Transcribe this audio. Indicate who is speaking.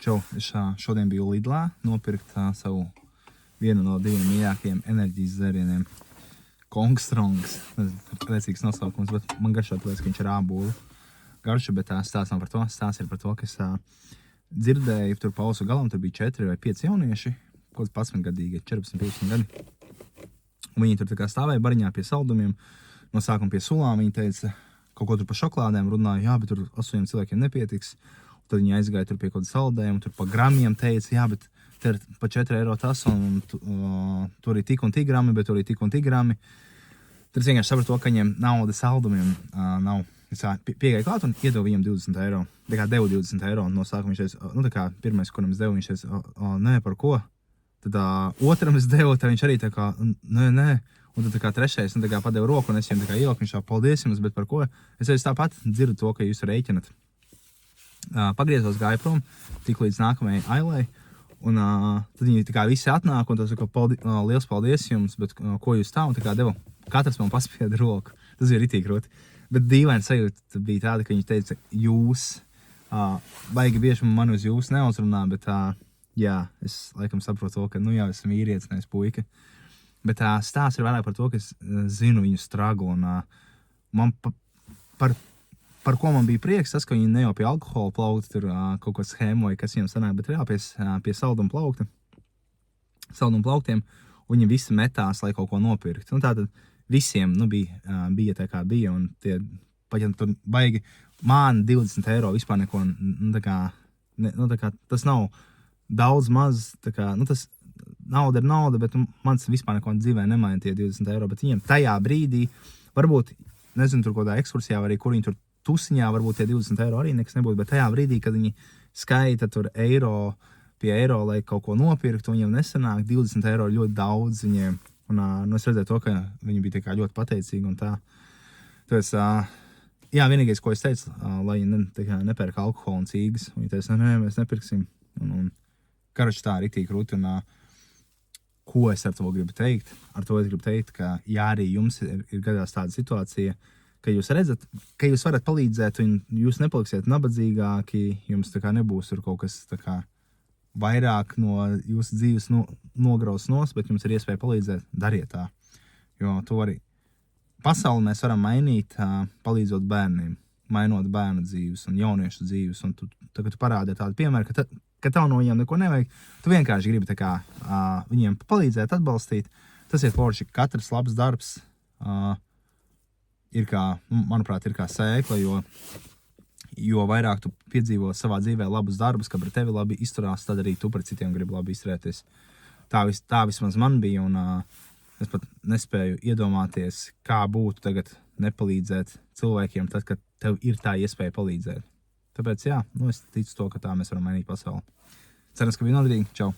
Speaker 1: Čau, es šodien biju Lidlā nopirkt savu vienu no diviem mīļākajiem enerģijas dzērieniem. Kongstrongs, rēcīgs nosaukums, bet man garšā tāpēc, ka viņš ir ābolu garša, bet stāsts ir par to, ka es dzirdēju tur pa ausu galam, tur bija 4 vai 5 jaunieši, kaut 11-gadīgi, 14-15 gadi. Un viņi tur tā kā stāvēja bariņā pie saldumiem, no sākuma pie sulām, viņi teica, kaut ko tur pa šokolādēm runāja, jā, bet tur 8 cilvēkiem nepietiks. Tad viņi aizgāja tur pie kaut kāda saldējuma, tur pa gramiem teica, jā, bet te ir pa 4 eiro tas, un tur ir tik un tik grami, bet tur ir tik un tik grami. Tad es vienkārši sapratu to, ka viņiem nauda saldumiem nav. Es piegāju klāt un iedevu viņiem 20 eiro. Tā kā devu 20 eiro, un no sākuma viņš teica, tā kā pirmais, kuram es devu, viņš teica, nē, par ko? Tad otram es devu, tad viņš arī tā kā, nē. Un tad tā kā trešais, tā kā padeva roku, un es viņam tā kā ielauku, viņš paldies jums, bet par ko? Es arī tāpat dzirdu to, ka jūs rēķinat. Pagriezos, gāju prom, tik līdz nākamajai ailai, un tad viņi tā kā visi atnāk, un tas liels paldies jums, bet ko jūs tā, un tā kā deva, katrs man paspieda roku. Tas bija ritīgi grūti. Bet dīvaini sajūta bija tāda, ka viņš teica, jūs, baigi bieži mani uz jūs neuzrunā, bet jā, es laikam saprotu to, ka nu jau esmu vīrietis, nevis puika. Bet stāsts ir vairāk par to, ka es zinu viņu stragu, un man par ko man bija prieks, tas, ka viņi ne jau pie alkohola plaukta, tur kaut ko schēmoja, kas viņiem sanāk, bet jā, pie salduma plauktiem, un viņi visi metās, lai kaut ko nopirkt. Un tātad visiem, bija tā kā bija, un tie, pat ja tur baigi, man 20 eiro vispār neko, tā kā tas nav daudz maz, tā kā, tas nauda ir nauda, bet mans vispār neko dzīvē nemaina tie 20 eiro, bet viņiem tajā brīdī, varbūt, nezinu, tur kaut kādā ekskursijā, vai arī kur viņi tur tusiņā, varbūt tie 20 eiro arī nekas nebūtu, bet tajā brīdī, kad viņi skaita tur eiro pie eiro, lai kaut ko nopirktu, viņiem nesanāk 20 eiro ļoti daudz viņiem. Un es redzēju to, ka viņi bija tā kā ļoti pateicīgi un tā. Tāpēc, jā, vienīgais, ko es teicu, lai viņi nepērk alkoholu un cīgas. Viņi teica, nē, mēs nepirksim. Un karači tā ritīgi krūti. Un ko es ar to gribu teikt? Ar to es gribu teikt, ka jā, arī jums ir gadās tāda situācija, ka jūs redzat, ka jūs varat palīdzēt, un jūs nepaliksiet nabadzīgāki, jums tā kā nebūs tur kaut kas tā kā vairāk no jūsu dzīves nograus nos, bet jums ir iespēja palīdzēt, dariet tā. Jo to arī pasauli mēs varam mainīt, palīdzot bērniem, mainot bērnu dzīves un jauniešu dzīves, un tagad tu parādi tādu piemēru, ka tev no viņiem neko nevajag, tu vienkārši gribi tā kā viņiem palīdzēt, atbalstīt. Tas ir forši, katrs labs darbs, ir kā, manuprāt, ir kā sēkla, jo vairāk tu piedzīvo savā dzīvē labus darbus, ka pret tevi labi izturās, tad arī tu pret citiem gribi labi izturēties. Tā vismaz man bija, un es pat nespēju iedomāties, kā būtu tagad nepalīdzēt cilvēkiem, tad, kad tev ir tā iespēja palīdzēt. Tāpēc, jā, es ticu to, ka tā mēs varam mainīt pasauli. Cerams, ka bija noderīgi. Čau!